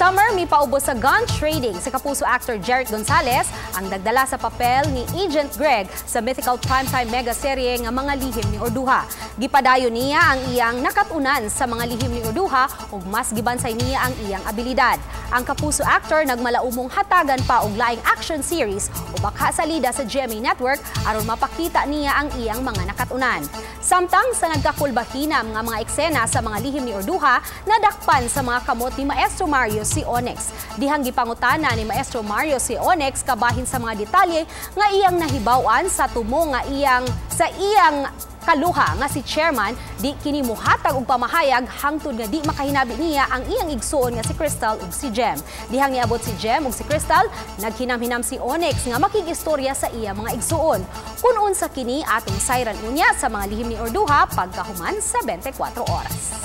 Summer, may paubos sa gun trading si Kapuso actor Jeric Gonzalez ang nagdala sa papel ni Agent Greg sa mythical primetime mega serye nga Mga Lihim ni Orduha. Gipadayon niya ang iyang nakatunan sa Mga Lihim ni Orduha ug mas gibansay niya ang iyang abilidad. Ang Kapuso actor nagmalaumong hatagan pa og laing action series o bakha salida sa GMA Network aron mapakita niya ang iyang mga nakatunan. Samtang sa nagkakulbahinam nga mga eksena sa Mga Lihim ni Orduha, nadakpan sa mga kamot ni Maestro Mario si Onyx. Dihang gipangutana ni Maestro Mario si Onyx kabahin sa mga detalye nga iyang nahibaw-an sa tumo nga iyang kaluha nga si chairman di kini mohatag og pamahayag hangtod nga di makahinabi niya ang iyang igsuon nga si Crystal ug si Jem. Dihang niabot si Jem ug si Crystal, naghinam-hinam si Onyx nga makig-istorya sa iya mga igsuon. Kun unsa kini atong sayran unya sa Mga Lihim ni Orduha pagkahuman sa 24 oras.